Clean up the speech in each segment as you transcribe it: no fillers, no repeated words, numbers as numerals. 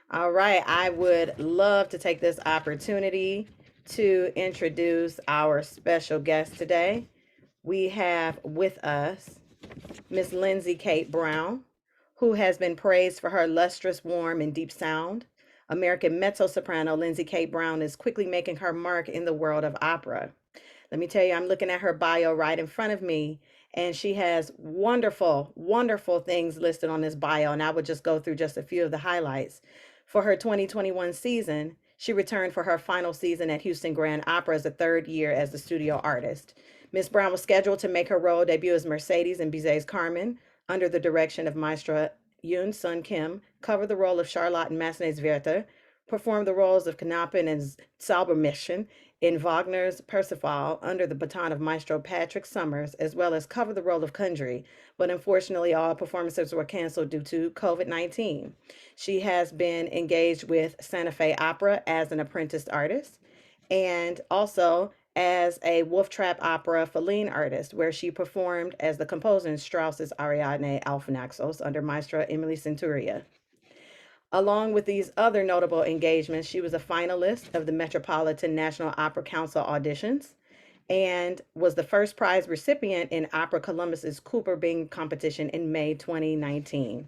All right, I would love to take this opportunity to introduce our special guest today. We have with us Miss Lindsay Kate Brown, who has been praised for her lustrous, warm, and deep sound. American mezzo-soprano Lindsay Kate Brown is quickly making her mark in the world of opera. Let me tell you, I'm looking at her bio right in front of me, and she has wonderful, wonderful things listed on this bio. And I would just go through just a few of the highlights. For her 2021 season, she returned for her final season at Houston Grand Opera as the third year as the studio artist. Miss Brown was scheduled to make her role debut as Mercedes in Bizet's Carmen under the direction of Maestra Yoon Sun Kim, cover the role of Charlotte in Massenet's Werther, perform the roles of Knappen and Zaubermädchen in Wagner's Parsifal under the baton of Maestro Patrick Summers, as well as cover the role of Kundry, but unfortunately all performances were canceled due to COVID-19. She has been engaged with Santa Fe Opera as an apprenticed artist and also as a Wolf Trap Opera Feline artist, where she performed as the composer in Strauss's Ariadne auf Naxos under Maestra Emily Centuria. Along with these other notable engagements, she was a finalist of the Metropolitan National Opera Council auditions and was the first prize recipient in Opera Columbus's Cooper Bing competition in May 2019.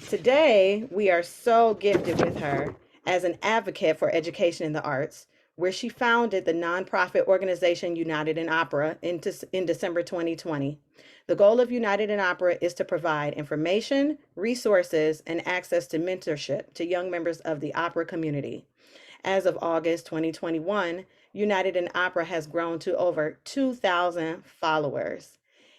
Today, we are so gifted with her as an advocate for education in the arts, where she founded the nonprofit organization United in Opera in December 2020. The goal of United in Opera is to provide information, resources, and access to mentorship to young members of the opera community. As of August 2021, United in Opera has grown to over 2,000 followers.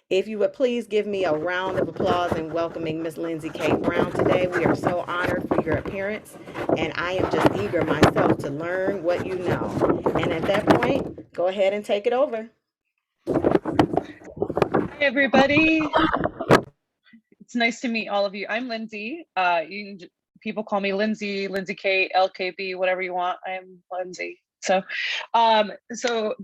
If you would please give me a round of applause in welcoming Miss Lindsay Kate Brown today. We are so honored for your appearance, and I am just eager myself to learn what you know. And at that point, go ahead and take it over. Hi, everybody. It's nice to meet all of you. I'm Lindsay. People call me Lindsay, Lindsay Kate, LKB, whatever you want. I am Lindsay. So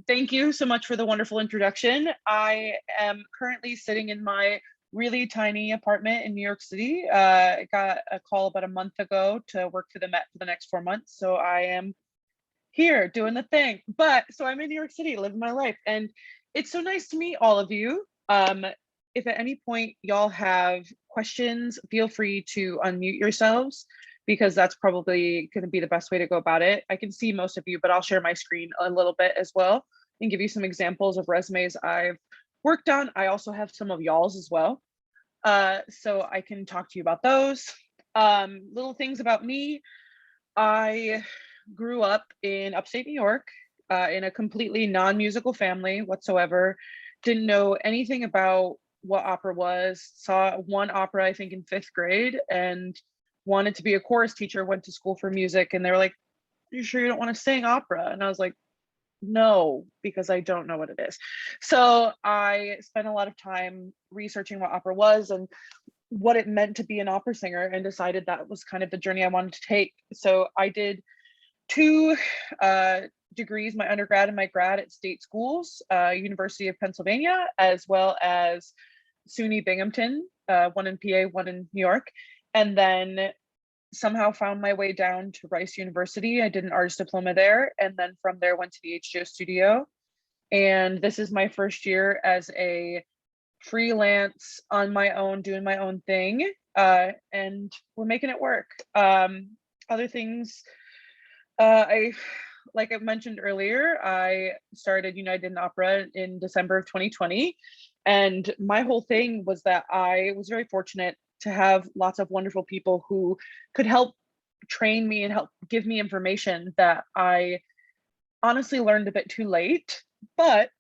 thank you so much for the wonderful introduction. I am currently sitting in my really tiny apartment in New York City. I got a call about a month ago to work for the Met for the next 4 months. So I am here doing the thing. So I'm in New York City, living my life. And it's so nice to meet all of you. If at any point y'all have questions, feel free to unmute yourselves, because that's probably going to be the best way to go about it. I can see most of you, but I'll share my screen a little bit as well and give you some examples of resumes I've worked on. I also have some of y'all's as well. So I can talk to you about those. Little things about me. I grew up in upstate New York in a completely non-musical family whatsoever. Didn't know anything about what opera was. Saw one opera, I think, in 5th grade, and wanted to be a chorus teacher. Went to school for music, and they were like, "You sure you don't want to sing opera?" And I was like, "No," because I don't know what it is. So I spent a lot of time researching what opera was and what it meant to be an opera singer, and decided that was kind of the journey I wanted to take. So I did 2 degrees, my undergrad and my grad, at state schools, University of Pennsylvania, as well as SUNY Binghamton, one in PA, one in New York. And then somehow found my way down to Rice University. I did an artist diploma there, and then from there went to the HGO studio. And this is my first year as a freelance on my own, doing my own thing, and we're making it work. Other things, like I mentioned earlier, I started United in Opera in December of 2020. And my whole thing was that I was very fortunate to have lots of wonderful people who could help train me and help give me information that I honestly learned a bit too late, but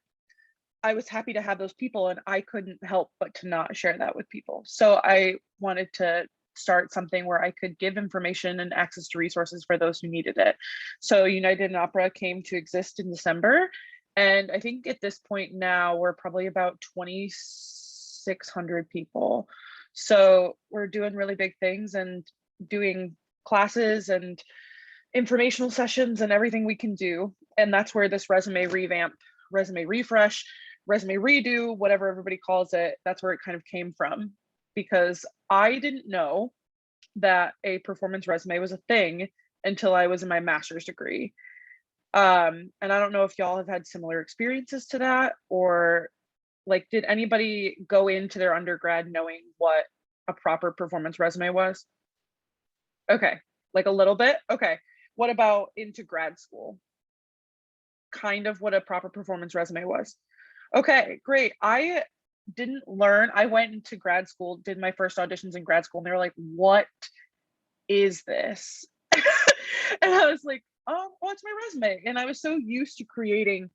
I was happy to have those people, and I couldn't help but to not share that with people. So I wanted to start something where I could give information and access to resources for those who needed it. So United in Opera came to exist in December. And I think at this point now, we're probably about 2,600 people. So we're doing really big things and doing classes and informational sessions and everything we can do. And that's where this resume revamp, resume refresh, resume redo, whatever everybody calls it, that's where it kind of came from. Because I didn't know that a performance resume was a thing until I was in my master's degree. And I don't know if y'all have had similar experiences to that, or like, did anybody go into their undergrad knowing what a proper performance resume was? Okay, like a little bit? Okay. What about into grad school? Kind of what a proper performance resume was. Okay, great. I didn't learn. I went into grad school, did my first auditions in grad school, and they were like, what is this? And I was like, oh, well, it's my resume. And I was so used to creating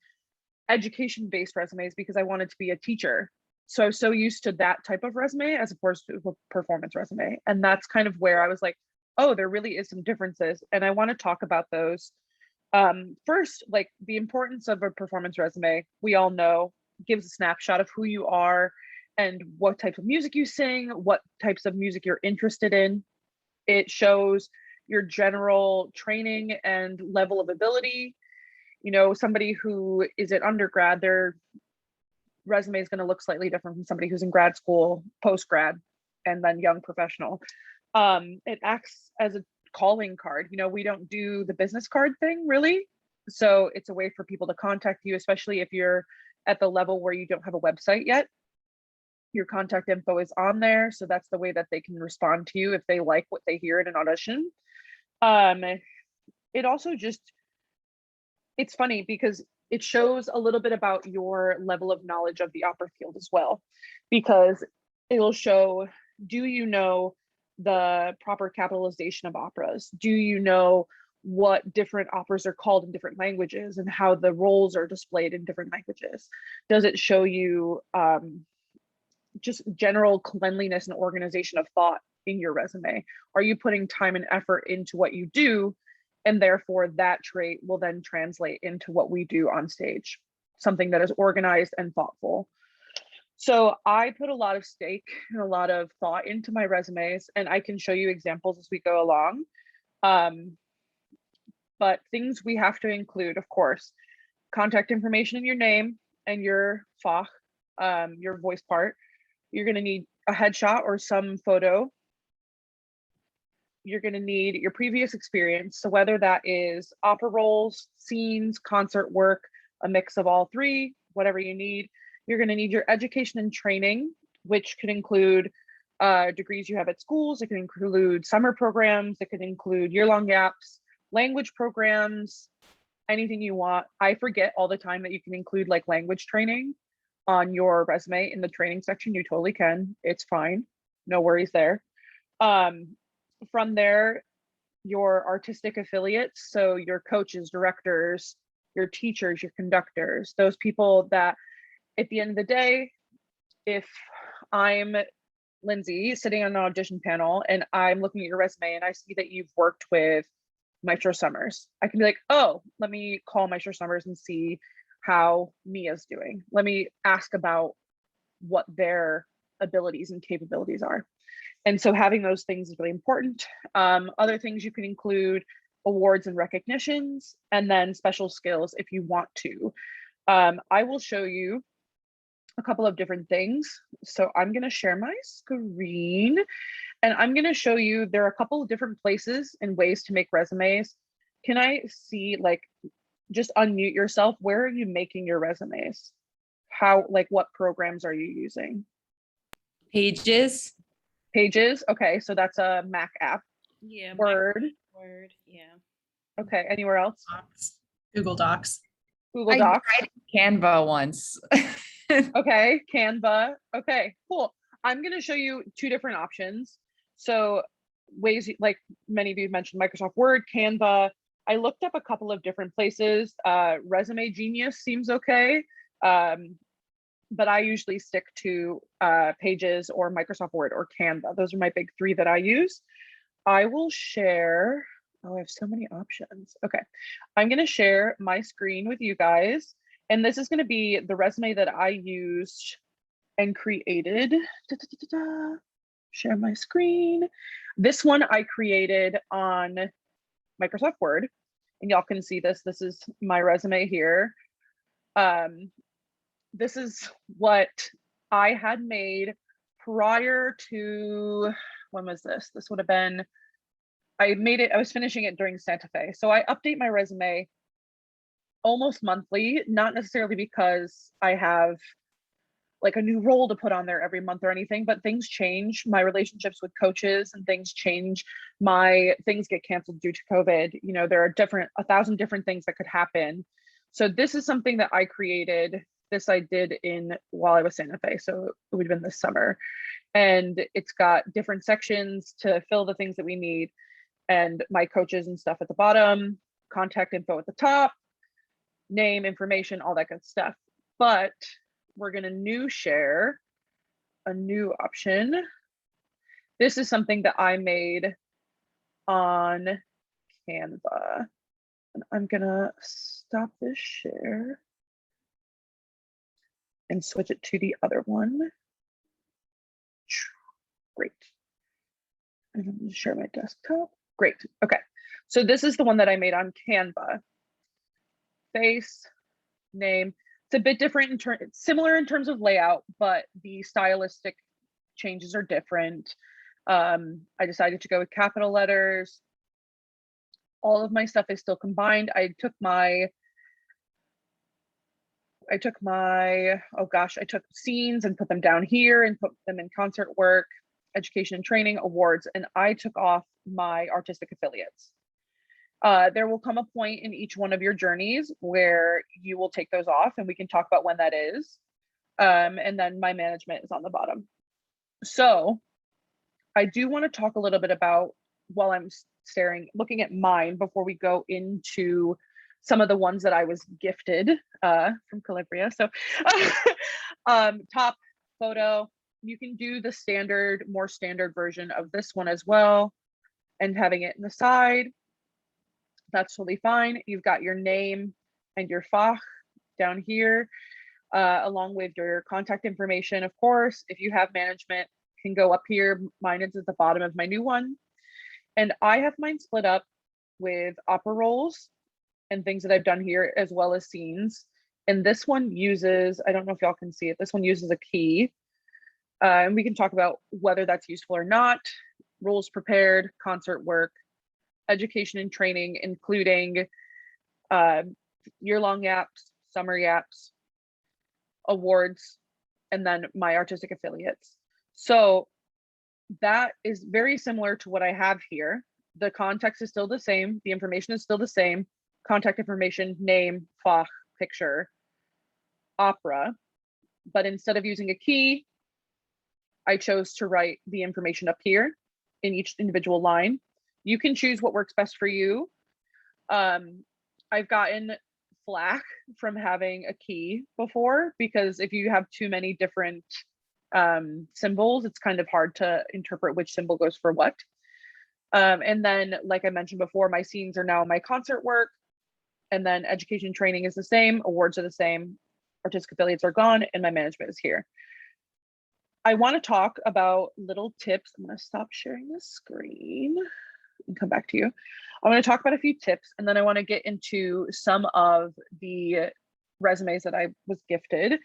education-based resumes because I wanted to be a teacher. So I was so used to that type of resume as opposed to a performance resume. And that's kind of where I was like, oh, there really is some differences. And I want to talk about those. First, like the importance of a performance resume, we all know, gives a snapshot of who you are and what types of music you sing, what types of music you're interested in. It shows your general training and level of ability. You know, somebody who is at undergrad, their resume is going to look slightly different from somebody who's in grad school, post grad, and then young professional. It acts as a calling card. You know, we don't do the business card thing really. So it's a way for people to contact you, especially if you're at the level where you don't have a website yet. Your contact info is on there. So that's the way that they can respond to you if they like what they hear in an audition. It also just, it's funny because it shows a little bit about your level of knowledge of the opera field as well, because it'll show, do you know the proper capitalization of operas? Do you know what different operas are called in different languages and how the roles are displayed in different languages? Does it show you just general cleanliness and organization of thought in your resume? Are you putting time and effort into what you do? And therefore that trait will then translate into what we do on stage, something that is organized and thoughtful. So I put a lot of stake and a lot of thought into my resumes, and I can show you examples as we go along. But things we have to include, of course, contact information in your name and your fach, your voice part. You're going to need a headshot or some photo. You're going to need your previous experience. So whether that is opera roles, scenes, concert work, a mix of all three, whatever you need. You're going to need your education and training, which could include degrees you have at schools. It can include summer programs. It could include year-long gaps, language programs, anything you want. I forget all the time that you can include like language training on your resume in the training section. You totally can. It's fine. No worries there. From there, your artistic affiliates, so your coaches, directors, your teachers, your conductors, those people that at the end of the day, if I'm Lindsay sitting on an audition panel and I'm looking at your resume and I see that you've worked with Maestro Summers, I can be like, oh, let me call Maestro Summers and see how Mia's doing. Let me ask about what their abilities and capabilities are. And so having those things is really important. Other things you can include awards and recognitions, and then special skills if you want to. I will show you a couple of different things. So I'm going to share my screen and I'm going to show you, there are a couple of different places and ways to make resumes. Can I see, like, just unmute yourself. Where are you making your resumes? How, like, what programs are you using? Pages. Pages. Okay, so that's a Mac app. Yeah. Word. Word. Yeah. Okay. Anywhere else? Google Docs. Google Docs. I tried Canva once. Okay. Canva. Okay. Cool. I'm going to show you two different options. So ways, like many of you mentioned, Microsoft Word, Canva. I looked up a couple of different places. Resume Genius seems okay. But I usually stick to Pages or Microsoft Word or Canva. Those are my big three that I use. I will share, oh, I have so many options. Okay, I'm gonna share my screen with you guys. And this is gonna be the resume that I used and created. Share my screen. This one I created on Microsoft Word, and y'all can see this. This is my resume here. This is what I had made prior to when was this? This would have been, I was finishing it during Santa Fe. So I update my resume almost monthly, not necessarily because I have like a new role to put on there every month or anything, but things change. My relationships with coaches and things change. My things get canceled due to COVID. You know, there are 1,000 different things that could happen. So this is something that I created. This I did while I was Santa Fe. So it would have been this summer. And it's got different sections to fill the things that we need. And my coaches and stuff at the bottom, contact info at the top, name, information, all that good stuff. But we're going to share a new option. This is something that I made on Canva. And I'm going to stop this share and switch it to the other one. Great. And I'm going to share my desktop. Great. Okay. So this is the one that I made on Canva. Face, name. It's a bit different it's similar in terms of layout, but the stylistic changes are different. I decided to go with capital letters. All of my stuff is still combined. I took scenes and put them down here and put them in concert work, education and training, awards, and I took off my artistic affiliates. There will come a point in each one of your journeys where you will take those off, and we can talk about when that is. And then my management is on the bottom. So I do want to talk a little bit about, while I'm looking at mine before we go into some of the ones that I was gifted from Calibria. So top photo, you can do the more standard version of this one as well, and having it in the side. That's totally fine. You've got your name and your Fach down here, along with your contact information. Of course, if you have management, can go up here. Mine is at the bottom of my new one. And I have mine split up with opera rolls and things that I've done here, as well as scenes. And this one uses, I don't know if y'all can see it, this one uses a key. And we can talk about whether that's useful or not. Rules prepared, concert work, education and training, including year-long yaps, summer yaps, awards, and then my artistic affiliates. So that is very similar to what I have here. The context is still the same. The information is still the same. Contact information, name, Fach, picture, opera. But instead of using a key, I chose to write the information up here in each individual line. You can choose what works best for you. I've gotten flack from having a key before, because if you have too many different symbols, it's kind of hard to interpret which symbol goes for what. And then, like I mentioned before, my scenes are now my concert work, and then education training is the same, awards are the same, artistic affiliates are gone, and my management is here. I want to talk about little tips. I'm going to stop sharing the screen and come back to you. I want to talk about a few tips, and then I want to get into some of the resumes that I was gifted.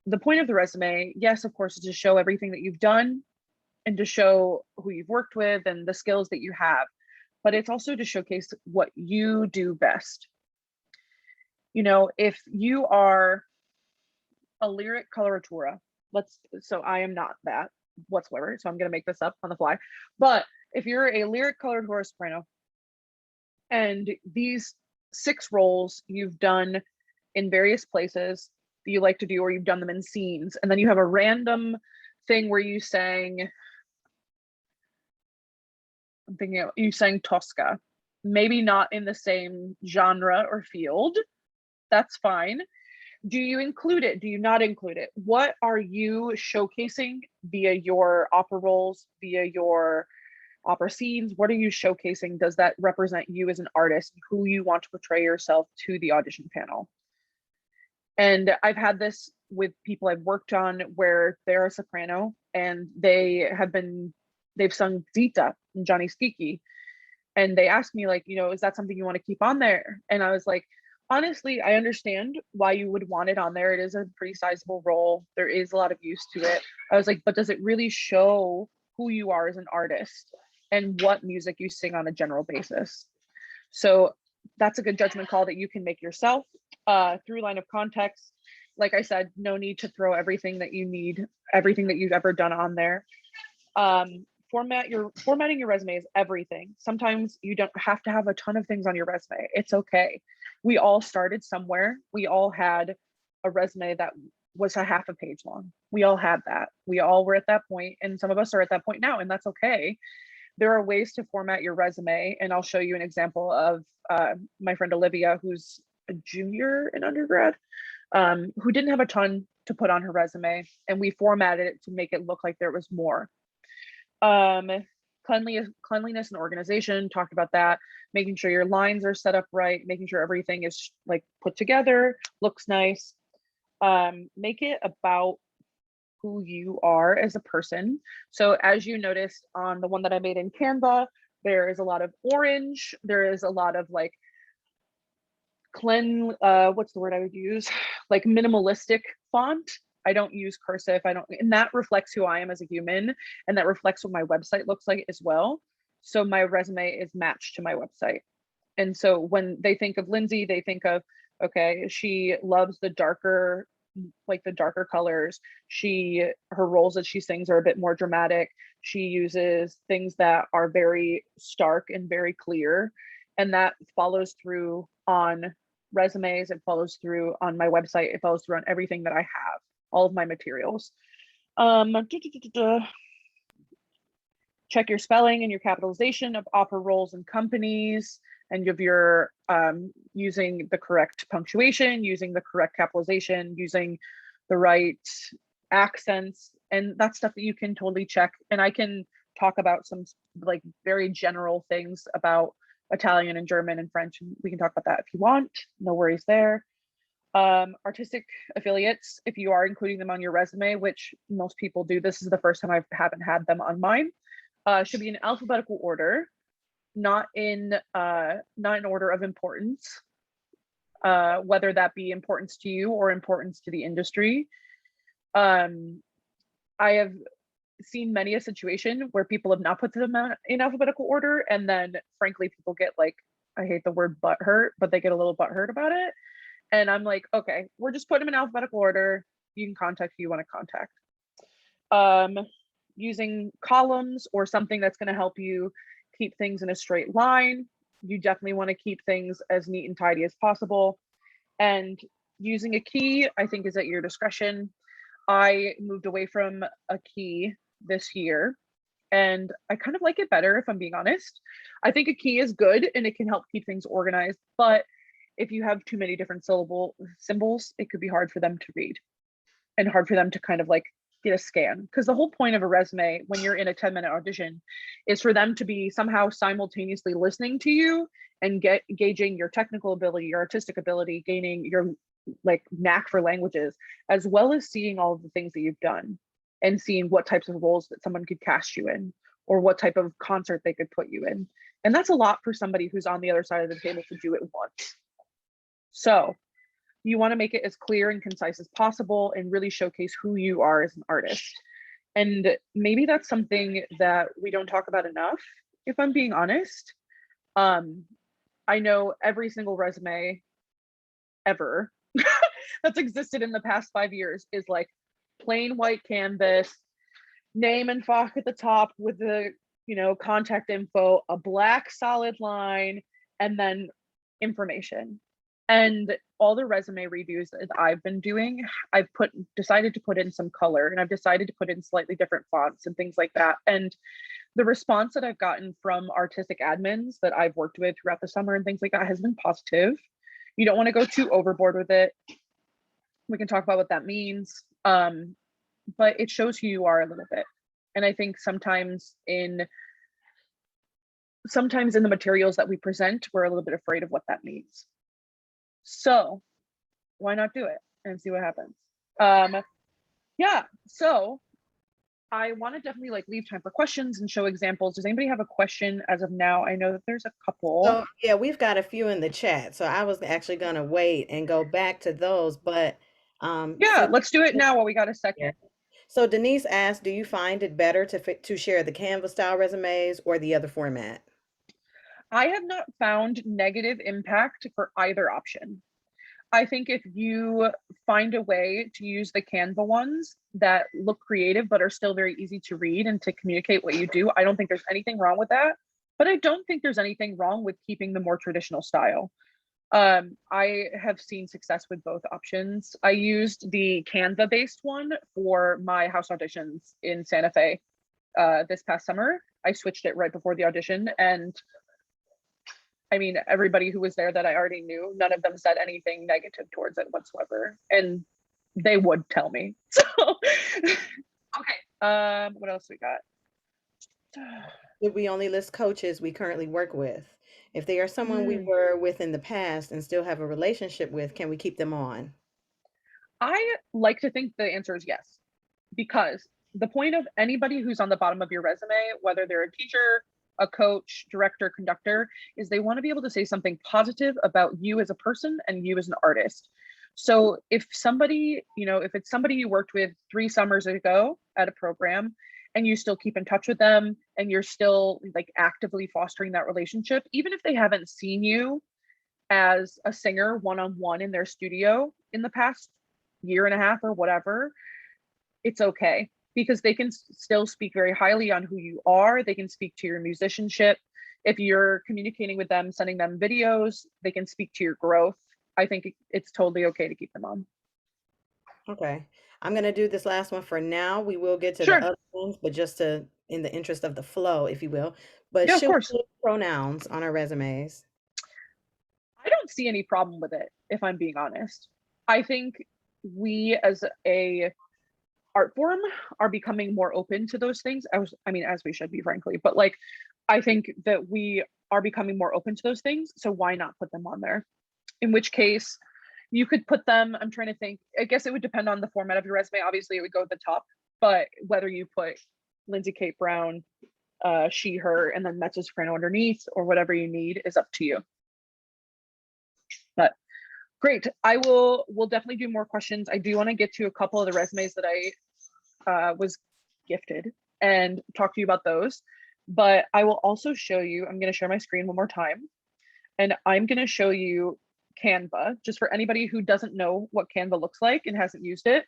The point of the resume, yes, of course, is to show everything that you've done and to show who you've worked with and the skills that you have, but it's also to showcase what you do best. You know, if you are a lyric coloratura, so I am not that whatsoever, so I'm going to make this up on the fly, but if you're a lyric coloratura soprano and these 6 roles you've done in various places that you like to do, or you've done them in scenes, and then you have a random thing where you sang, you sang Tosca, maybe not in the same genre or field, that's fine. Do you include it? Do you not include it? What are you showcasing via your opera roles, via your opera scenes? What are you showcasing? Does that represent you as an artist, who you want to portray yourself to the audition panel? And I've had this with people I've worked on where they're a soprano and they've sung Zita and Johnny Skiki. And they asked me, like, you know, is that something you want to keep on there? And I was like, honestly, I understand why you would want it on there. It is a pretty sizable role. There is a lot of use to it. I was like, but does it really show who you are as an artist and what music you sing on a general basis. So that's a good judgment call that you can make yourself. Through line of context, like I said, no need to throw everything that you need, everything that you've ever done on there. Formatting your resume is everything. Sometimes you don't have to have a ton of things on your resume. It's okay. We all started somewhere. We all had a resume that was a half a page long. We all had that. We all were at that point, and some of us are at that point now, and that's okay. There are ways to format your resume, and I'll show you an example of my friend Olivia, who's a junior in undergrad, who didn't have a ton to put on her resume, and we formatted it to make it look like there was more. Cleanliness and organization, talked about that, making sure your lines are set up right, making sure everything is like put together, looks nice. Make it about who you are as a person. So as you noticed on the one that I made in Canva, there is a lot of orange, there is a lot of like what's the word I would use, like minimalistic font. I don't use cursive, and that reflects who I am as a human, and that reflects what my website looks like as well. So my resume is matched to my website. And so when they think of Lindsay, they think of, okay, she loves the darker colors. Her roles that she sings are a bit more dramatic. She uses things that are very stark and very clear, and that follows through on resumes. It follows through on my website. It follows through on everything that I have, all of my materials. Check your spelling and your capitalization of opera roles and companies, and if you're using the correct punctuation, using the correct capitalization, using the right accents, and that's stuff that you can totally check. And I can talk about some like very general things about Italian and German and French, and we can talk about that if you want, no worries there. Artistic affiliates, if you are including them on your resume, which most people do, this is the first time I haven't had them on mine, should be in alphabetical order, not in order of importance, whether that be importance to you or importance to the industry. I have seen many a situation where people have not put them in alphabetical order, and then frankly people get like, I hate the word butthurt, but they get a little butthurt about it. And I'm like, okay, we're just putting them in alphabetical order. You can contact who you want to contact. Using columns or something that's going to help you keep things in a straight line. You definitely want to keep things as neat and tidy as possible. And using a key, I think, is at your discretion. I moved away from a key this year, and I kind of like it better, if I'm being honest. I think a key is good and it can help keep things organized, but if you have too many different symbols, it could be hard for them to read and hard for them to kind of like get a scan. Because the whole point of a resume when you're in a 10-minute audition is for them to be somehow simultaneously listening to you and gauging your technical ability, your artistic ability, gaining your like knack for languages, as well as seeing all of the things that you've done and seeing what types of roles that someone could cast you in or what type of concert they could put you in. And that's a lot for somebody who's on the other side of the table to do it once. So you want to make it as clear and concise as possible and really showcase who you are as an artist. And maybe that's something that we don't talk about enough, if I'm being honest. I know every single resume ever that's existed in the past 5 years is like plain white canvas, name and FOC at the top with the, contact info, a black solid line, and then information. And all the resume reviews that I've been doing, I've decided to put in some color, and I've decided to put in slightly different fonts and things like that. And the response that I've gotten from artistic admins that I've worked with throughout the summer and things like that has been positive. You don't want to go too overboard with it. We can talk about what that means. But it shows who you are a little bit. And I think sometimes in the materials that we present, we're a little bit afraid of what that means. So why not do it and see what happens? Yeah, so I want to definitely like leave time for questions and show examples. Does anybody have a question as of now? I know that there's a couple. So yeah, we've got a few in the chat. So I was actually gonna wait and go back to those, but yeah, let's do it now while we got a second. So Denise asked, do you find it better to share the Canva style resumes or the other format? I have not found negative impact for either option. I think if you find a way to use the Canva ones that look creative but are still very easy to read and to communicate what you do, I don't think there's anything wrong with that. But I don't think there's anything wrong with keeping the more traditional style. I have seen success with both options. I used the Canva based one for my house auditions in Santa Fe this past summer. I switched it right before the audition, and I mean, everybody who was there that I already knew, none of them said anything negative towards it whatsoever. And they would tell me. So, okay. What else we got? Did we only list coaches we currently work with? If they are someone we were with in the past and still have a relationship with, can we keep them on? I like to think the answer is yes, because the point of anybody who's on the bottom of your resume, whether they're a teacher, a coach, director, conductor, is they want to be able to say something positive about you as a person and you as an artist. So if somebody, if it's somebody you worked with 3 summers ago at a program and you still keep in touch with them and you're still like actively fostering that relationship, even if they haven't seen you as a singer one-on-one in their studio in the past year and a half or whatever, it's okay, because they can still speak very highly on who you are. They can speak to your musicianship. If you're communicating with them, sending them videos, they can speak to your growth. I think it's totally okay to keep them on. Okay. I'm going to do this last one for now. We will get to the Sure. other ones, but just in the interest of the flow, if you will. But Yeah, of should we course. use pronouns on our resumes? I don't see any problem with it, if I'm being honest. I think we as a art form are becoming more open to those things. I mean, as we should be, frankly, but like, I think that we are becoming more open to those things. So why not put them on there? In which case you could put them, I'm trying to think, I guess it would depend on the format of your resume. Obviously it would go at the top, but whether you put Lindsay Kate Brown, she, her, and then mezzo-soprano underneath or whatever you need is up to you. But great. We'll definitely do more questions. I do want to get to a couple of the resumes that I was gifted and talk to you about those. But I will also show you, I'm going to share my screen one more time. And I'm going to show you Canva, just for anybody who doesn't know what Canva looks like and hasn't used it.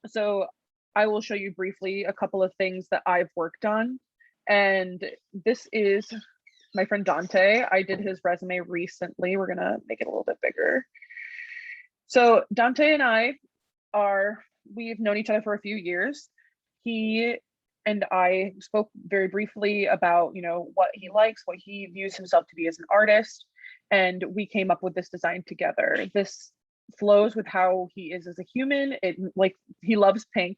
So I will show you briefly a couple of things that I've worked on. And this is my friend Dante. I did his resume recently. We're going to make it a little bit bigger. So Dante and we've known each other for a few years. He and I spoke very briefly about, what he likes, what he views himself to be as an artist. And we came up with this design together. This flows with how he is as a human. He loves pink.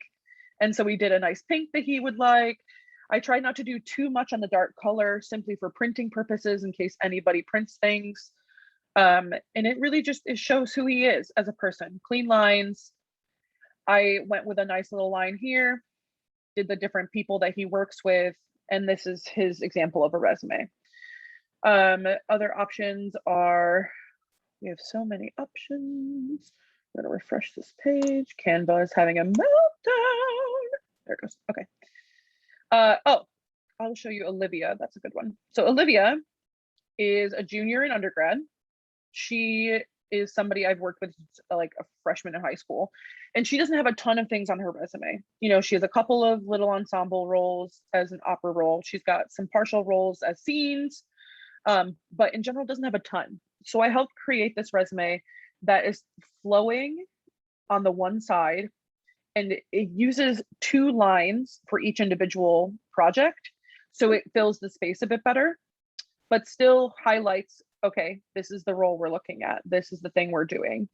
And so we did a nice pink that he would like. I tried not to do too much on the dark color simply for printing purposes in case anybody prints things. And it really it shows who he is as a person. Clean lines. I went with a nice little line here, did the different people that he works with, and this is his example of a resume. Other options are, we have so many options. I'm gonna refresh this page. Canva is having a meltdown. There it goes. Okay. Oh, I'll show you Olivia. That's a good one. So Olivia is a junior in undergrad. She is somebody I've worked with like a freshman in high school, and she doesn't have a ton of things on her resume. She has a couple of little ensemble roles as an opera role. She's got some partial roles as scenes, but in general doesn't have a ton. So I helped create this resume that is flowing on the one side, and it uses 2 lines for each individual project. So it fills the space a bit better, but still highlights, okay, this is the role we're looking at. This is the thing we're doing.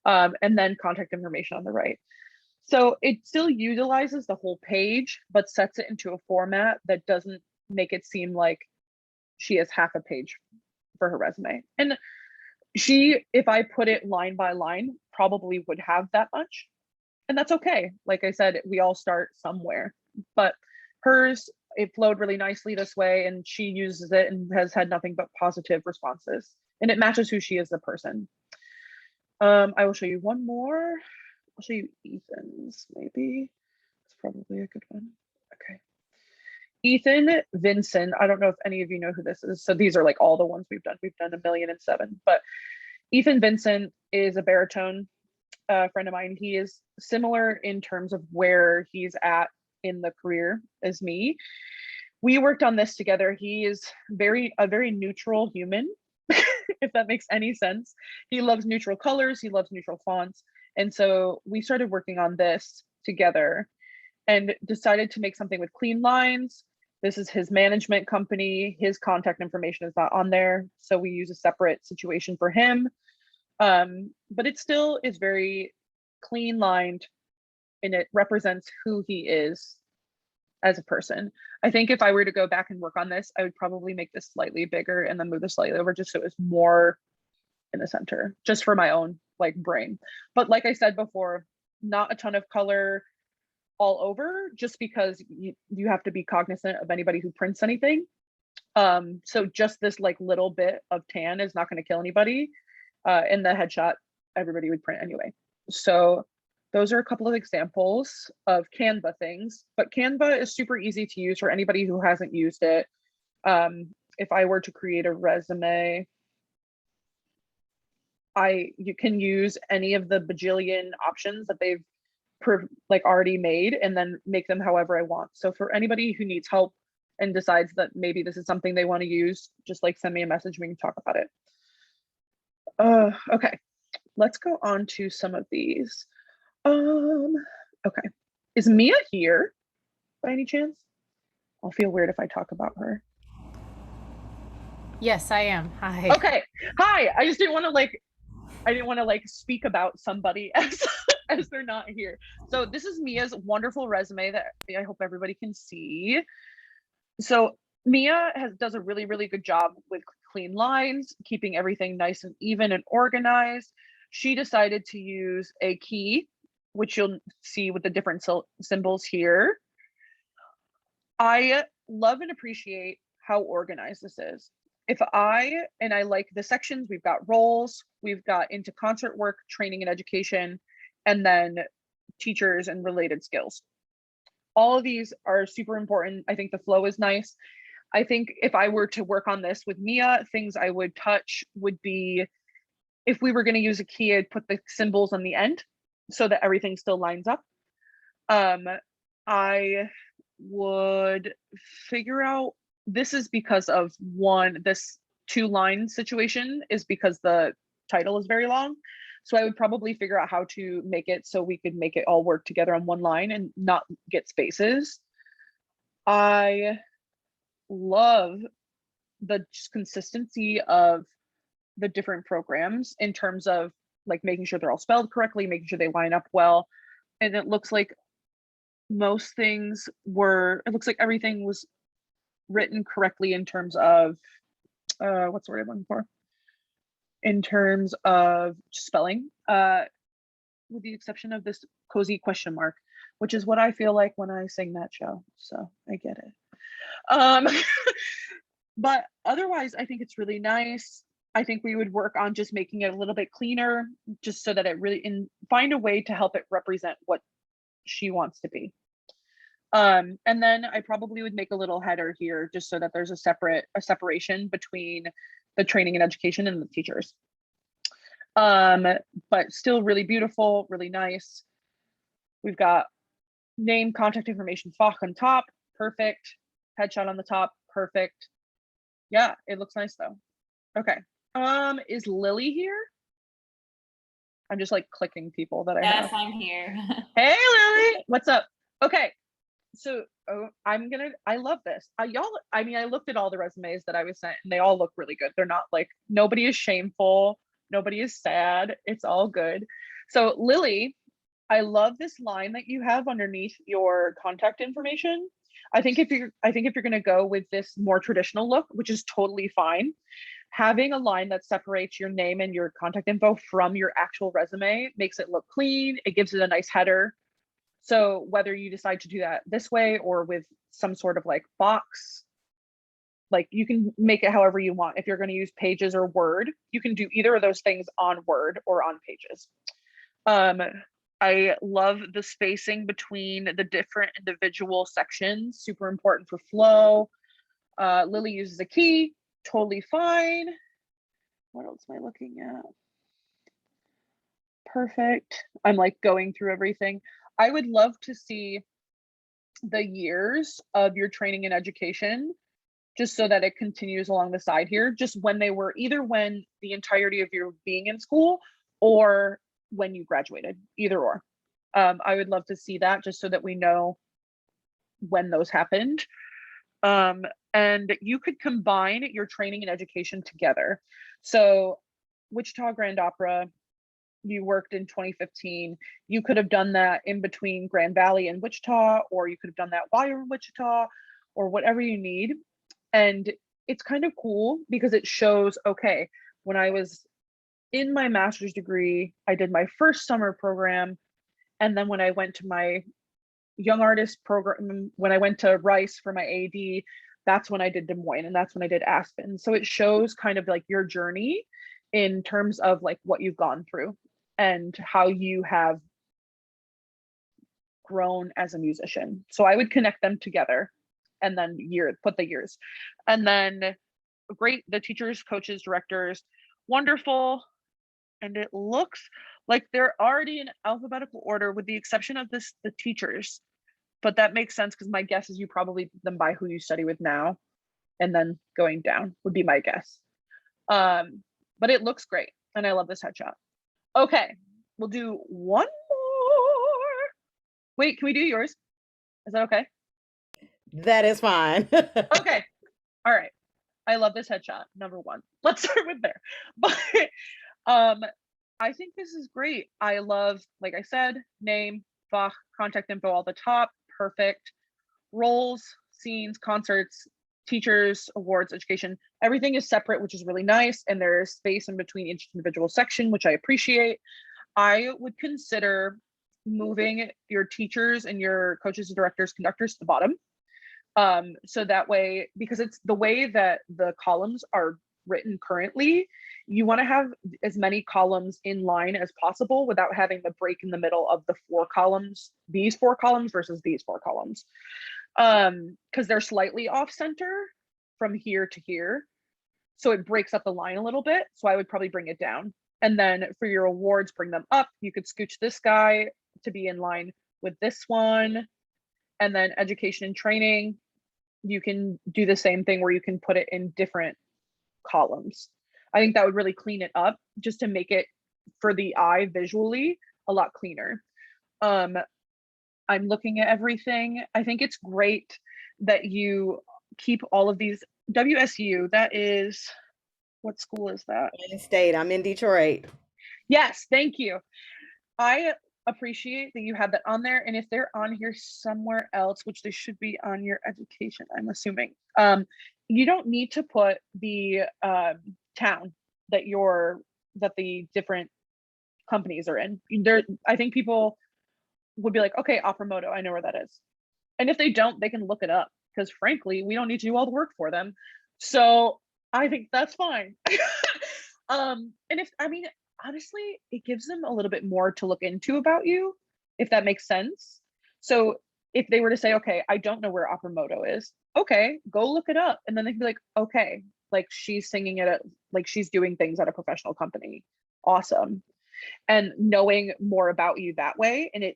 And then contact information on the right. So it still utilizes the whole page, but sets it into a format that doesn't make it seem like she has half a page for her resume. And she, if I put it line by line, probably would have that much. And that's okay. Like I said, we all start somewhere, but hers, it flowed really nicely this way, and she uses it and has had nothing but positive responses, and it matches who she is as a person. I will show you one more. I'll show you Ethan's maybe. probably a good one. Okay. Ethan Vinson. I don't know if any of you know who this is. So these are like all the ones we've done. We've done 1,000,007, but Ethan Vincent is a baritone friend of mine. He is similar in terms of where he's at in the career as me. We worked on this together. He is a very neutral human, if that makes any sense. He loves neutral colors. He loves neutral fonts. And so we started working on this together and decided to make something with clean lines. This is his management company. His contact information is not on there. So we use a separate situation for him. But it still is very clean lined and it represents who he is as a person. I think if I were to go back and work on this, I would probably make this slightly bigger and then move this slightly over just so it was more in the center, just for my own like brain. But like I said before, not a ton of color all over, just because you have to be cognizant of anybody who prints anything. So just this like little bit of tan is not going to kill anybody. In the headshot, everybody would print anyway. So those are a couple of examples of Canva things, but Canva is super easy to use for anybody who hasn't used it. If I were to create a resume, you can use any of the bajillion options that they've already made and then make them however I want. So for anybody who needs help and decides that maybe this is something they want to use, just like send me a message, we can talk about it. Okay, let's go on to some of these. Okay, is Mia here by any chance? I'll feel weird if I talk about her. Yes, I am. Hi. Okay, hi. I just didn't want to speak about somebody as they're not here. So this is Mia's wonderful resume that I hope everybody can see. So Mia does a really, really good job with clean lines, keeping everything nice and even and organized. She decided to use a key, which you'll see with the different symbols here. I love and appreciate how organized this is. I like the sections, we've got roles, we've got into concert work, training and education, and then teachers and related skills. All of these are super important. I think the flow is nice. I think if I were to work on this with Mia, things I would touch would be, if we were going to use a key, I'd put the symbols on the end so that everything still lines up. I would figure out, this is because of this 2-line situation is because the title is very long. So I would probably figure out how to make it so we could make it all work together on one line and not get spaces. I love the consistency of the different programs in terms of like making sure they're all spelled correctly, making sure they line up well. And it looks like everything was written correctly in terms of, what's the word I'm looking for? In terms of spelling, with the exception of this cozy question mark, which is what I feel like when I sing that show. So I get it. But otherwise, I think it's really nice. I think we would work on just making it a little bit cleaner, just so that it find a way to help it represent what she wants to be. And then I probably would make a little header here just so that there's a separation between the training and education and the teachers. But still really beautiful, really nice. We've got name, contact information, Fach on top, perfect. Headshot on the top, perfect. Yeah, it looks nice though. Okay. Is Lily here? I'm just like clicking people that I have. Yes, I'm here. Hey Lily, what's up? Okay. So I love this. I looked at all the resumes that I was sent and they all look really good. They're not like, nobody is shameful. Nobody is sad. It's all good. So Lily, I love this line that you have underneath your contact information. I think if you're going to go with this more traditional look, which is totally fine, having a line that separates your name and your contact info from your actual resume makes it look clean. It gives it a nice header. So whether you decide to do that this way or with some sort of like box, like you can make it however you want. If you're going to use Pages or Word, you can do either of those things on Word or on Pages. I love the spacing between the different individual sections, super important for flow. Lily uses a key, totally fine. What else am I looking at? Perfect. I'm like going through everything. I would love to see the years of your training and education, just so that it continues along the side here, just when they were, either when the entirety of your being in school or when you graduated, either or. I would love to see that, just so that we know when those happened. And you could combine your training and education together. So Wichita Grand Opera, you worked in 2015. You could have done that in between Grand Valley and Wichita, or you could have done that while you're in Wichita, or whatever you need. And it's kind of cool because it shows, okay, when I was in my master's degree, I did my first summer program. And then when I went to my young artist program, when I went to Rice for my AD, that's when I did Des Moines, and that's when I did Aspen. So it shows kind of like your journey in terms of like what you've gone through and how you have grown as a musician. So I would connect them together, and then put the years. And then great, the teachers, coaches, directors, wonderful. And it looks like they're already in alphabetical order with the exception of the teachers. But that makes sense because my guess is you probably did them by who you study with now, and then going down would be my guess. But it looks great, and I love this headshot. Okay, we'll do one more. Wait, can we do yours? Is that okay? That is fine. Okay. All right. I love this headshot. Number one. Let's start with there. But I think this is great. I love, like I said, name, Fach, contact info all the top. Perfect. Roles, scenes, concerts, teachers, awards, education. Everything is separate, which is really nice. And there's space in between each individual section, which I appreciate. I would consider moving your teachers and your coaches, directors, conductors to the bottom. So that way, because it's the way that the columns are written currently, you want to have as many columns in line as possible without having the break in the middle of the 4 columns, these 4 columns versus these 4 columns. Because they're slightly off center from here to here. So it breaks up the line a little bit. So I would probably bring it down. And then for your awards, bring them up. You could scooch this guy to be in line with this one. And then education and training, you can do the same thing where you can put it in different columns. I think that would really clean it up, just to make it, for the eye visually, a lot cleaner. I'm looking at everything. I think it's great that you keep all of these. WSU, that is, what school is that? Wayne State. I'm in Detroit. Yes, thank you. I appreciate that you have that on there. And if they're on here somewhere else, which they should be on your education, I'm assuming, you don't need to put the town that the different companies are in. There, I think people would be like, okay, Opera Moto, I know where that is. And if they don't, they can look it up, because frankly, we don't need to do all the work for them. So I think that's fine. And if, I mean, honestly, it gives them a little bit more to look into about you, if that makes sense. So if they were to say, okay, I don't know where Opera Moto is, okay, go look it up. And then they can be like, okay, like she's singing it, like she's doing things at a professional company. Awesome. And knowing more about you that way, and it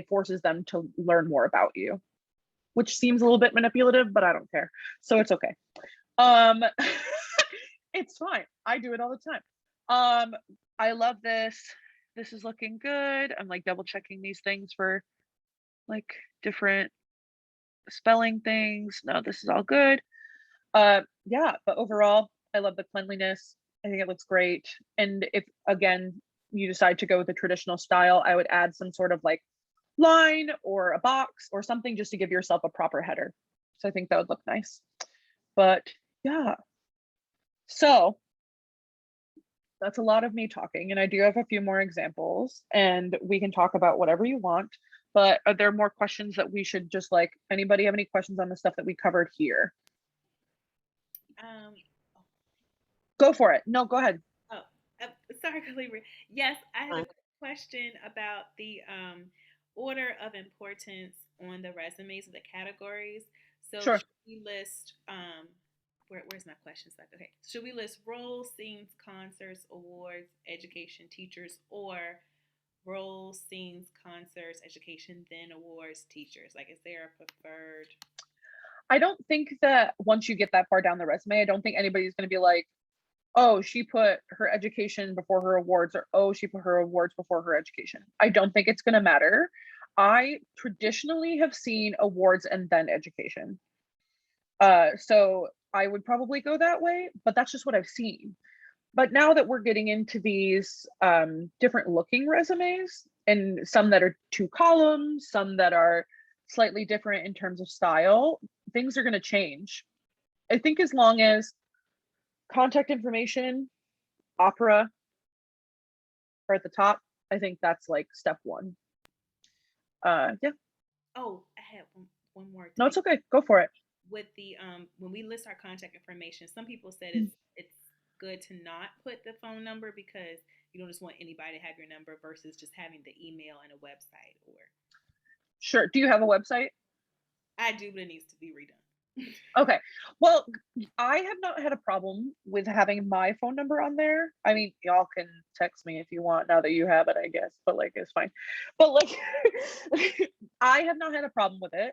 forces them to learn more about you, which seems a little bit manipulative, but I don't care. So it's okay. It's fine. I do it all the time. I love this. This is looking good. I'm like double checking these things for like different spelling things. No, this is all good. Yeah, but overall, I love the cleanliness. I think it looks great. And if, again, you decide to go with the traditional style, I would add some sort of like line or a box or something, just to give yourself a proper header. So I think that would look nice. But yeah, so that's a lot of me talking, and I do have a few more examples, and we can talk about whatever you want. But are there more questions that we should just, like, anybody have any questions on the stuff that we covered here? Go for it. No, go ahead. Sorry, Khalifa. Yes, I have a question about the order of importance on the resumes of the categories. So Sure. should we list where's my question stuck? Okay. Should we list roles, scenes, concerts, awards, education, teachers, or roles, scenes, concerts, education, then awards, teachers? Like, is there a preferred? I don't think that once you get that far down the resume, I don't think anybody's going to be like, oh, she put her education before her awards, or oh, she put her awards before her education. I don't think it's going to matter. I traditionally have seen awards and then education. So I would probably go that way, but that's just what I've seen. But now that we're getting into these different looking resumes, and some that are 2 columns, some that are slightly different in terms of style, things are going to change. I think as long as contact information, opera are at the top, I think that's like step one. Yeah. Oh, I had one more. No, it's okay. Go for it. With the when we list our contact information, some people said it's good to not put the phone number because you don't just want anybody to have your number versus just having the email and a website. Or Sure. Do you have a website? I do, but it needs to be redone. Okay. Well, I have not had a problem with having my phone number on there. I mean, y'all can text me if you want now that you have it, I guess, but like it's fine. But like I have not had a problem with it.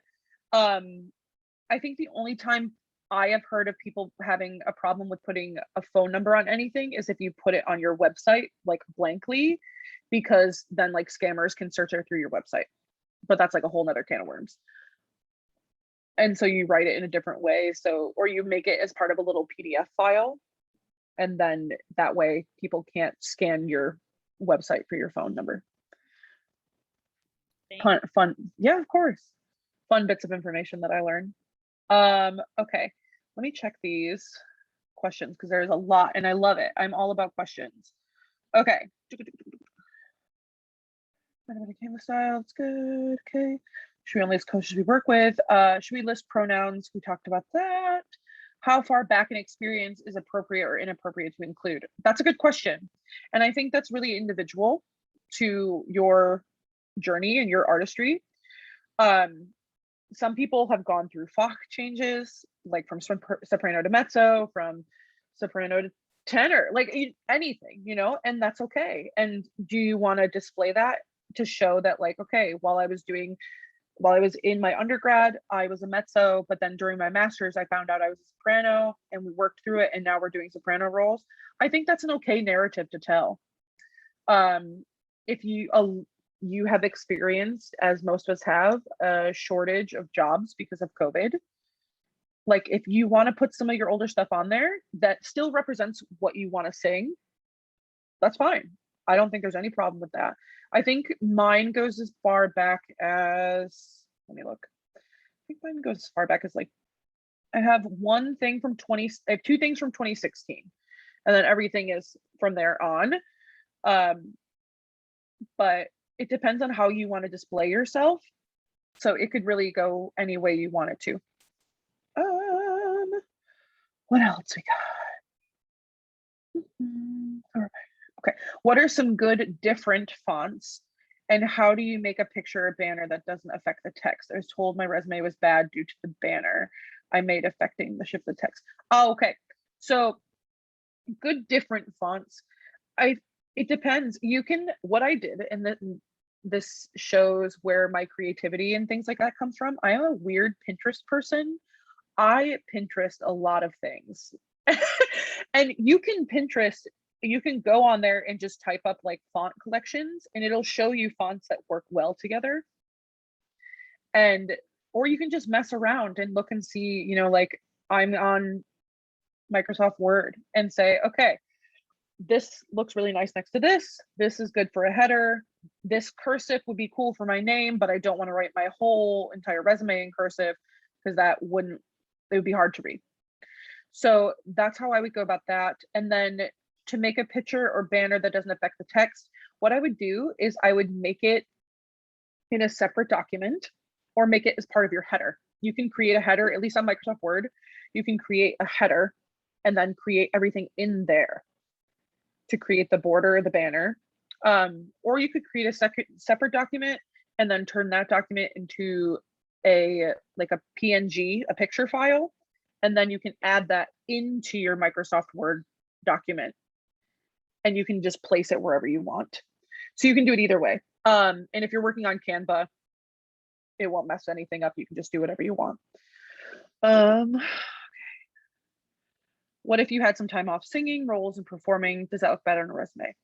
I think the only time I have heard of people having a problem with putting a phone number on anything is if you put it on your website like blankly, because then like scammers can search it through your website. But that's like a whole nother can of worms. And so you write it in a different way. So, or you make it as part of a little PDF file. And then that way people can't scan your website for your phone number. Fun. Yeah, of course. Fun bits of information that I learned. Okay, let me check these questions because there's a lot and I love it. I'm all about questions. Okay. Camera style, it's good. Okay. Should we only list coaches we work with? Should we list pronouns? We talked about that. How far back in experience is appropriate or inappropriate to include? That's a good question. And I think that's really individual to your journey and your artistry. Some people have gone through Fach changes, like from soprano to mezzo, from soprano to tenor, like anything, you know, and that's okay. And do you want to display that to show that, like, okay, while I was in my undergrad, I was a mezzo, but then during my master's, I found out I was a soprano and we worked through it. And now we're doing soprano roles. I think that's an okay narrative to tell. If you have experienced, as most of us have, a shortage of jobs because of COVID. Like if you want to put some of your older stuff on there that still represents what you want to sing, that's fine. I don't think there's any problem with that. I think mine goes as far back as, let me look. I think mine goes as far back as like, I have I have 2 things from 2016 and then everything is from there on. But it depends on how you want to display yourself. So it could really go any way you want it to. What else we got? Okay. What are some good different fonts? And how do you make a picture or banner that doesn't affect the text? I was told my resume was bad due to the banner I made affecting the shift of text. Oh, okay. So good different fonts. It depends. What I did, and this shows where my creativity and things like that comes from. I am a weird Pinterest person. I Pinterest a lot of things. And you can go on there and just type up like font collections and it'll show you fonts that work well together. Or you can just mess around and look and see, you know, like I'm on Microsoft Word and say, okay, this looks really nice next to this. This is good for a header. This cursive would be cool for my name, but I don't want to write my whole entire resume in cursive because it would be hard to read. So that's how I would go about that. And then to make a picture or banner that doesn't affect the text, what I would do is I would make it in a separate document or make it as part of your header. You can create a header, at least on Microsoft Word, you can create a header and then create everything in there to create the border of the banner. Or you could create a separate document and then turn that document into a PNG, a picture file, and then you can add that into your Microsoft Word document, and you can just place it wherever you want. So you can do it either way. And if you're working on Canva, it won't mess anything up. You can just do whatever you want. What if you had some time off singing roles and performing? Does that look better on a resume?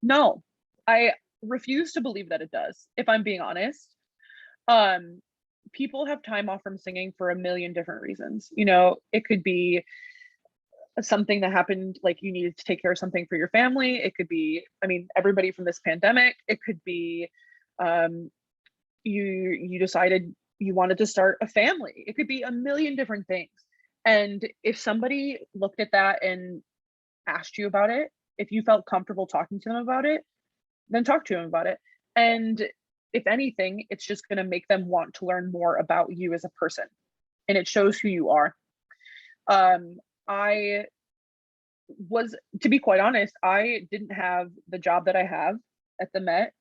No, I refuse to believe that it does, if I'm being honest. People have time off from singing for a million different reasons. You know, it could be something that happened, like you needed to take care of something for your family. It could be, I mean, everybody from this pandemic. It could be you decided you wanted to start a family. It could be a million different things. And if somebody looked at that and asked you about it, if you felt comfortable talking to them about it, then talk to them about it. And if anything, it's just going to make them want to learn more about you as a person, and it shows who you are. I was, to be quite honest, I didn't have the job that I have at the Met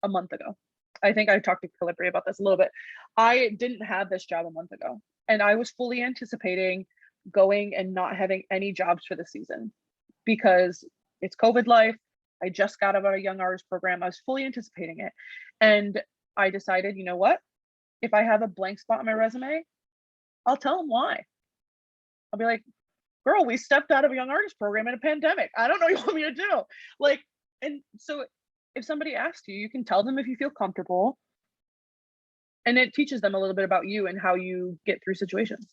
a month ago. I think I talked to Calibri about this a little bit. I didn't have this job a month ago, and I was fully anticipating going and not having any jobs for the season because it's COVID life. I just got out of a young artist program. I was fully anticipating it. And I decided, you know what? If I have a blank spot on my resume, I'll tell them why. I'll be like, girl, we stepped out of a young artist program in a pandemic. I don't know what you want me to do. Like, and so if somebody asks you, you can tell them if you feel comfortable. And it teaches them a little bit about you and how you get through situations.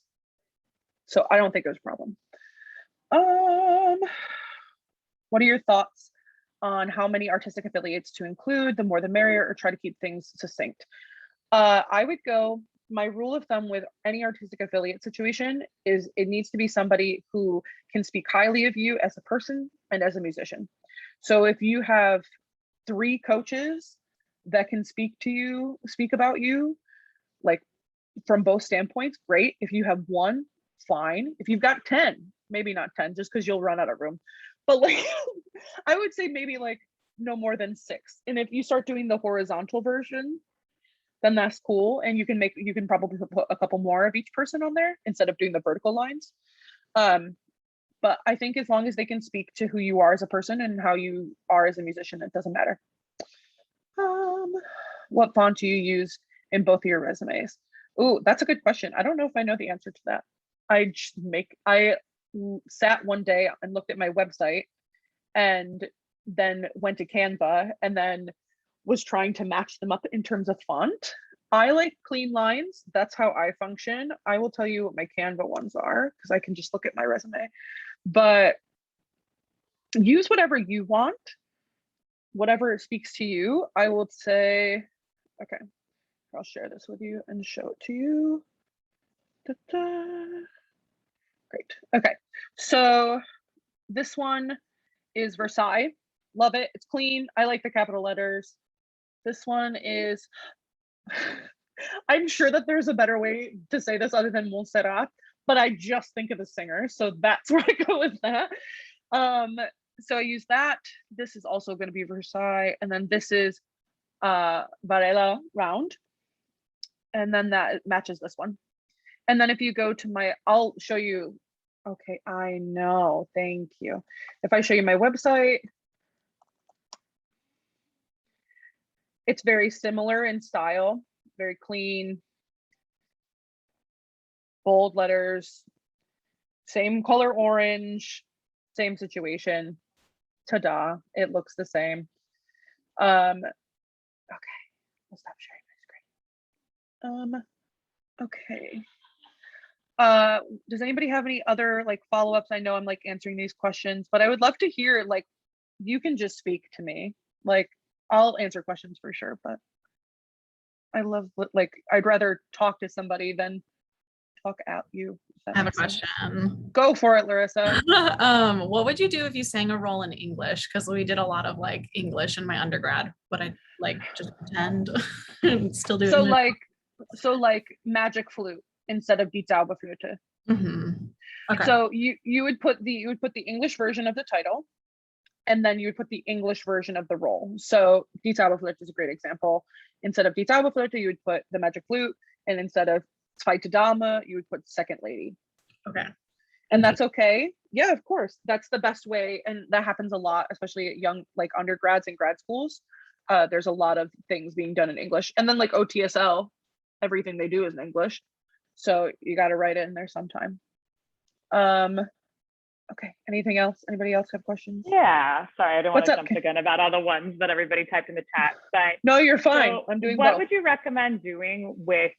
So I don't think it was a problem. What are your thoughts on how many artistic affiliates to include? The more the merrier, or try to keep things succinct? I would go, my rule of thumb with any artistic affiliate situation is it needs to be somebody who can speak highly of you as a person and as a musician. So if you have 3 coaches that can speak about you, like from both standpoints, great. If you have 1, fine. If you've got 10, maybe not 10, just because you'll run out of room. But like, I would say maybe like no more than 6. And if you start doing the horizontal version, then that's cool. And you can probably put a couple more of each person on there instead of doing the vertical lines. But I think as long as they can speak to who you are as a person and how you are as a musician, it doesn't matter. What font do you use in both of your resumes? Oh, that's a good question. I don't know if I know the answer to that. I sat one day and looked at my website and then went to Canva and then was trying to match them up in terms of font. I like clean lines. That's how I function. I will tell you what my Canva ones are because I can just look at my resume. But use whatever you want, whatever speaks to you. I will say, okay, I'll share this with you and show it to you. Da-da. Great. Okay, so this one is Versailles. Love it. It's clean. I like the capital letters. This one is, I'm sure that there's a better way to say this other than Montserrat, but I just think of the singer. So that's where I go with that. So I use that. This is also going to be Versailles. And then this is Varela Round. And then that matches this one. And then if you go to I'll show you. Okay, I know. Thank you. If I show you my website, it's very similar in style, very clean, bold letters, same color orange, same situation. Ta-da, it looks the same. Okay, I'll stop sharing my screen. Okay. Does anybody have any other like follow-ups? I know I'm like answering these questions, but I would love to hear, like, you can just speak to me. Like, I'll answer questions for sure, but I love, like, I'd rather talk to somebody than talk at you. I have a question. Go for it, Larissa. What would you do if you sang a role in English? Because we did a lot of like English in my undergrad, but I like just pretend and still do it. So like magic flute instead of Die Zauberflöte. Mm-hmm. Okay. So you would put the English version of the title, and then you would put the English version of the role. So Die Zauberflöte is a great example. Instead of Die Zauberflöte, you would put the magic flute, and instead of Zweite Dame, you would put second lady. Okay. And that's okay. Yeah, of course. That's the best way. And that happens a lot, especially at young, like undergrads and grad schools. There's a lot of things being done in English. And then like OTSL, everything they do is in English. So you got to write it in there sometime. Okay, anything else? Anybody else have questions? Yeah, sorry, I don't want What's to up, jump Kay? the gun about all the ones that everybody typed in the chat, but No, you're fine. so I'm doing what both. would you recommend doing with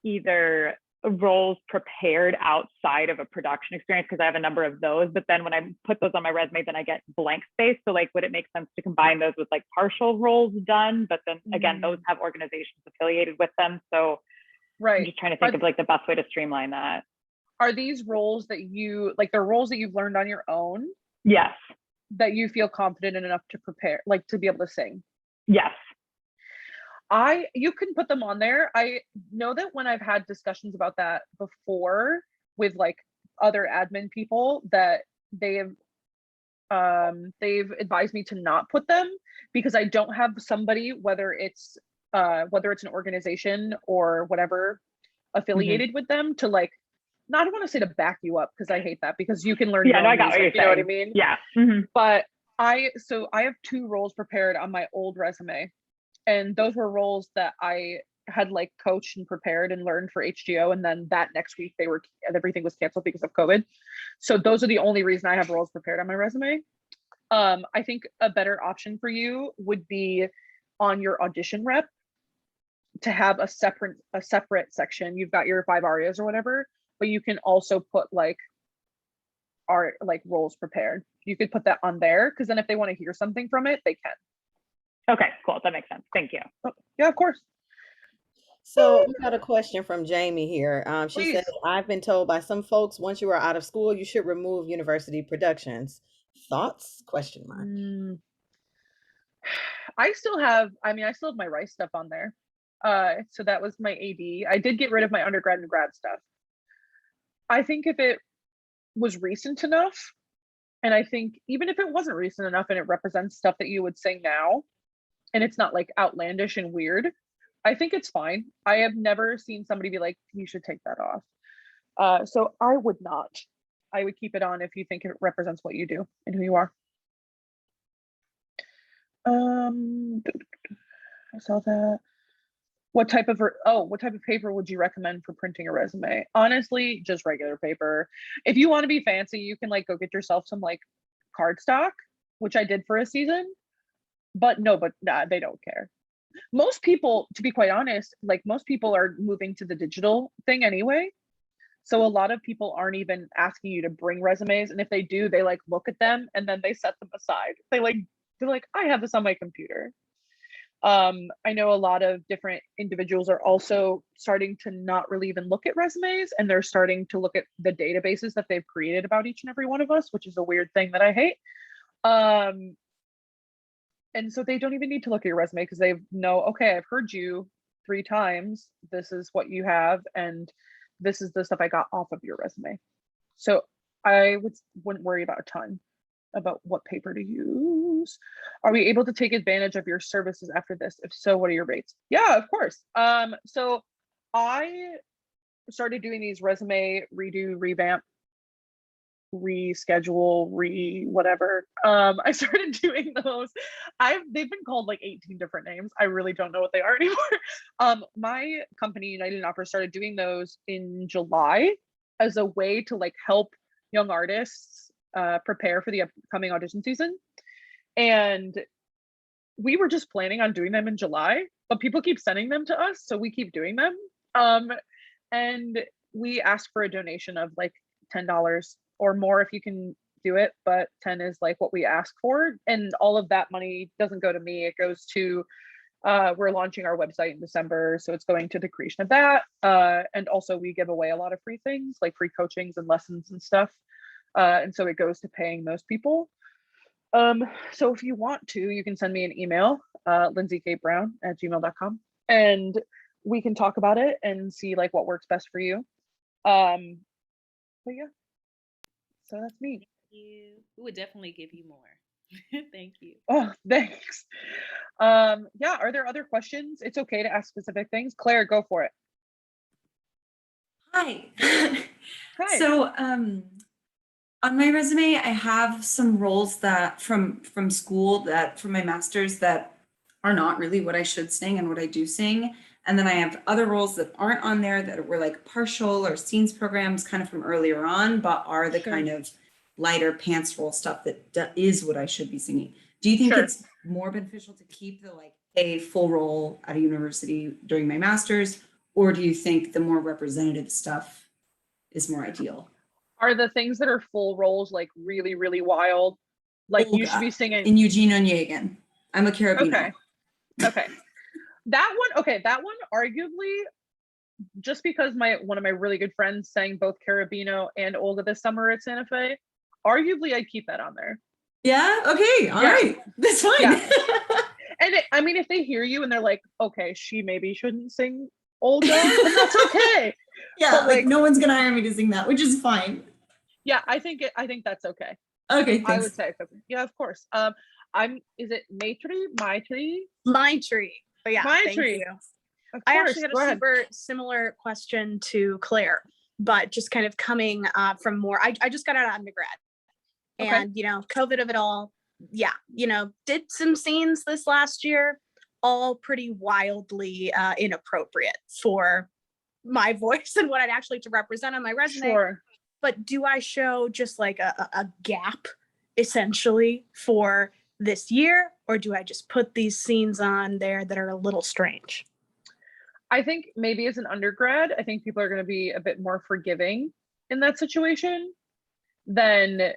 either roles prepared outside of a production experience? Because I have a number of those, but then when I put those on my resume, then I get blank space. So like, would it make sense to combine those with like partial roles done? But then again, those have organizations affiliated with them. So Right. I'm just trying to think of like the best way to streamline that. Are these roles that you, like they're roles that you've learned on your own Yes. that you feel confident enough to prepare, like to be able to sing? Yes. You can put them on there. I know that when I've had discussions about that before with like other admin people, that they've advised me to not put them because I don't have somebody, whether it's an organization or whatever affiliated with them, to like, not, I don't want to say to back you up because I hate that, because you can learn your Yeah, no, own I got what music, you're you know saying. what I mean? Yeah. But I have 2 roles prepared on my old resume, and those were roles that I had like coached and prepared and learned for HGO, and then that next week everything was canceled because of COVID. So those are the only reason I have roles prepared on my resume. I think a better option for you would be on your audition rep to have a separate section. You've got your 5 arias or whatever, but you can also put like roles prepared. You could put that on there, because then if they want to hear something from it, they can. Okay, cool. That makes sense. Thank you. Oh, yeah, of course. So we got a question from Jamie here. She Please. says, I've been told by some folks, once you are out of school, you should remove university productions. Thoughts? Question mark. I still have my Rice stuff on there. So that was my AD. I did get rid of my undergrad and grad stuff. I think if it was recent enough, and I think even if it wasn't recent enough and it represents stuff that you would sing now, and it's not like outlandish and weird, I think it's fine. I have never seen somebody be like, you should take that off. So I would not. I would keep it on if you think it represents what you do and who you are. I saw that. What type of paper would you recommend for printing a resume? Honestly, just regular paper. If you want to be fancy, you can like go get yourself some like cardstock, which I did for a season. But nah, they don't care. Most people, to be quite honest, like most people are moving to the digital thing anyway. So a lot of people aren't even asking you to bring resumes, and if they do, they like look at them and then they set them aside. They're like, I have this on my computer. I know a lot of different individuals are also starting to not really even look at resumes, and they're starting to look at the databases that they've created about each and every one of us, which is a weird thing that I hate. And so they don't even need to look at your resume, because they know, okay, I've heard you 3 times. This is what you have, and this is the stuff I got off of your resume. So I wouldn't worry about a ton about what paper to use. Are we able to take advantage of your services after this? If so, what are your rates? Yeah, of course. So I started doing these resume redo, revamp, reschedule, whatever. I started doing those. They've been called like 18 different names. I really don't know what they are anymore. My company, United in Opera, started doing those in July as a way to like help young artists prepare for the upcoming audition season. And we were just planning on doing them in July, but people keep sending them to us, so we keep doing them. And we ask for a donation of like $10 or more if you can do it, but 10 is like what we ask for, and all of that money doesn't go to me. It goes to we're launching our website in December, so it's going to the creation of that, and also we give away a lot of free things like free coachings and lessons and stuff, and so it goes to paying those people. So if you want to, you can send me an email, lindsaykatebrown@gmail.com, and we can talk about it and see like what works best for you. But yeah, so that's me. We would definitely give you more. Thank you. Oh, thanks. Yeah, are there other questions? It's okay to ask specific things. Claire, go for it. Hi. Hi. So, on my resume, I have some roles that from school that from my master's that are not really what I should sing and what I do sing. And then I have other roles that aren't on there that were like partial or scenes programs kind of from earlier on, but are the Sure. kind of lighter pants role stuff that is what I should be singing. Do you think Sure. it's more beneficial to keep the like a full role at a university during my master's, or do you think the more representative stuff is more ideal? Are the things that are full roles like really, really wild? Like you should be Olga singing. in Eugene Onegin. I'm a Carabiner. Okay. Okay. That one arguably, just because one of my really good friends sang both Carabino and Olga this summer at Santa Fe, arguably I'd keep that on there. Yeah. Okay. All Yeah. right. That's fine. Yeah. And I mean, if they hear you and they're like, okay, she maybe shouldn't sing Olga, then that's okay. Yeah. But, Like no one's gonna hire me to sing that, which is fine. Yeah, I think that's okay. Okay. Thanks. I would say, yeah, of course. Is it Maitri? My tree. But yeah, My thank tree. you. Of I course. actually had Go a ahead. super similar question to Claire, but just kind of coming from more, I just got out of undergrad Okay. and, COVID of it all. Yeah. Did some scenes this last year, all pretty wildly inappropriate for my voice and what I'd actually to represent on my resume. Sure. But do I show just like a gap essentially for this year, or do I just put these scenes on there that are a little strange? I think maybe as an undergrad, I think people are going to be a bit more forgiving in that situation than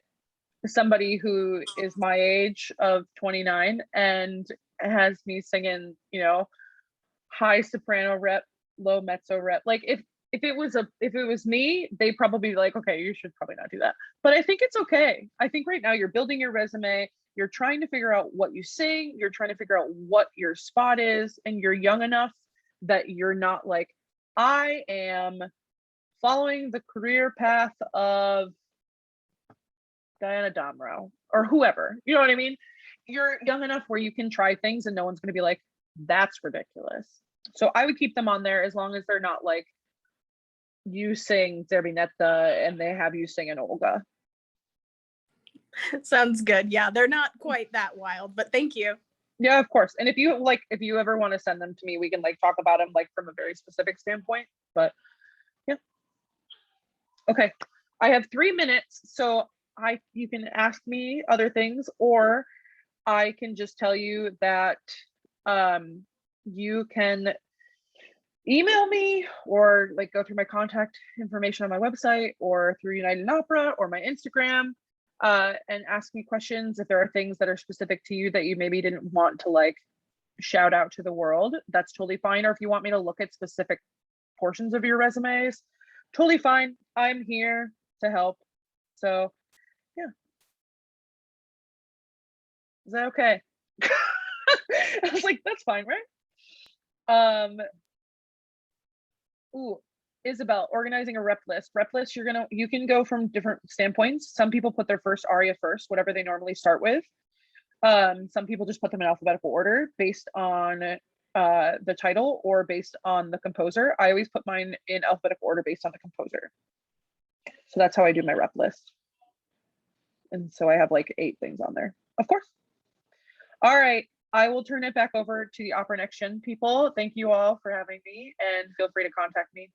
somebody who is my age of 29 and has me singing, high soprano rep, low mezzo rep. Like if it was me, they'd probably be like, okay, you should probably not do that. But I think it's okay. I think right now you're building your resume, you're trying to figure out what you sing, you're trying to figure out what your spot is, and you're young enough that you're not like, I am following the career path of Diana Damrau or whoever. You know what I mean? You're young enough where you can try things and no one's going to be like, that's ridiculous. So I would keep them on there as long as they're not like, you sing Zerbinetta and they have you sing an Olga. Sounds good. Yeah, they're not quite that wild, but thank you. Yeah, of course. And if you ever want to send them to me, we can like talk about them like from a very specific standpoint. But yeah. Okay. I have 3 minutes, so you can ask me other things, or I can just tell you that you can email me or like go through my contact information on my website or through United Opera or my Instagram and ask me questions if there are things that are specific to you that you maybe didn't want to like shout out to the world. That's totally fine. Or if you want me to look at specific portions of your resumes, totally fine. I'm here to help. So yeah. Is that okay? I was like, that's fine, right? Ooh, Isabel, organizing a rep list. Rep list, you can go from different standpoints. Some people put their first aria first, whatever they normally start with. Some people just put them in alphabetical order based on the title or based on the composer. I always put mine in alphabetical order based on the composer. So that's how I do my rep list. And so I have like 8 things on there, of course. All right, I will turn it back over to the Opera NexGen people. Thank you all for having me and feel free to contact me.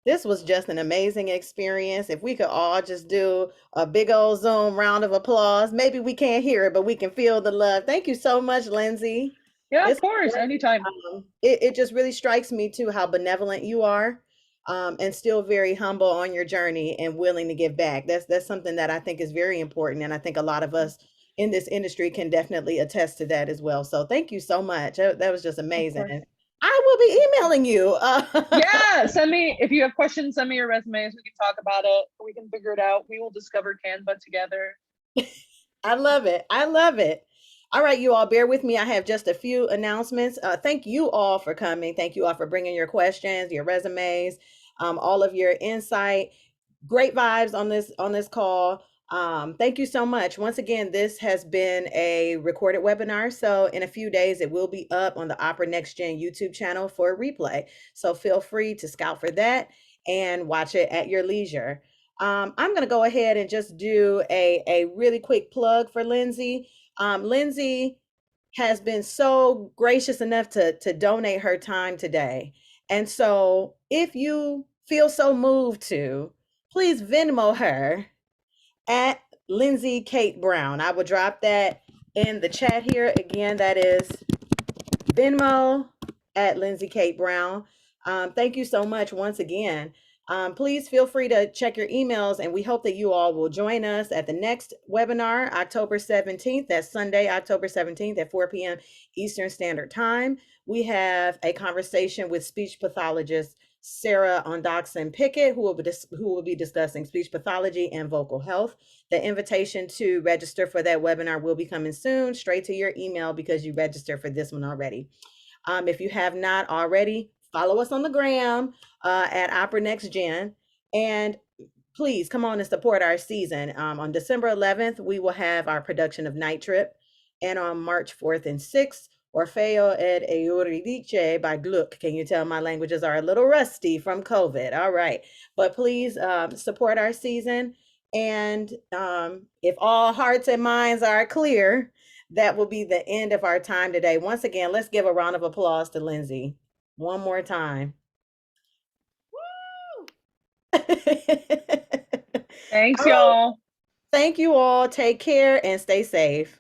This was just an amazing experience. If we could all just do a big old Zoom round of applause. Maybe we can't hear it, but we can feel the love. Thank you so much, Lindsay. Yeah, of course, anytime. It just really strikes me too how benevolent you are, and still very humble on your journey and willing to give back. That's something that I think is very important, and I think a lot of us in this industry can definitely attest to that as well. So thank you so much. That was just amazing. And I will be emailing you. Yeah, send me, if you have questions, send me your resumes. We can talk about it. We can figure it out. We will discover Canva together. I love it. I love it. All right, you all, bear with me. I have just a few announcements. Thank you all for coming. Thank you all for bringing your questions, your resumes, all of your insight. Great vibes on this call. Thank you so much. Once again, this has been a recorded webinar. So in a few days, it will be up on the Opera NexGen YouTube channel for a replay. So feel free to scout for that and watch it at your leisure. I'm going to go ahead and just do a really quick plug for Lindsay. Lindsay has been so gracious enough to donate her time today. And so if you feel so moved to, please Venmo her at Lindsay Kate Brown. I will drop that in the chat here. Again, that is Venmo at Lindsay Kate Brown. Thank you so much once again. Please feel free to check your emails, and we hope that you all will join us at the next webinar, October 17th. That's Sunday, October 17th at 4 p.m. Eastern Standard Time. We have a conversation with speech pathologist Sarah Ondoxson Pickett, who will be discussing speech pathology and vocal health. The invitation to register for that webinar will be coming soon, straight to your email because you registered for this one already. If you have not already, follow us on the gram at Opera NexGen, and please come on and support our season. On December 11th, we will have our production of Night Trip, and on March 4th and 6th, Orfeo ed Euridice by Gluck. Can you tell my languages are a little rusty from COVID? All right, but please support our season. And if all hearts and minds are clear, that will be the end of our time today. Once again, let's give a round of applause to Lindsay one more time. Woo! Thanks, Oh, y'all. thank you all. Take care and stay safe.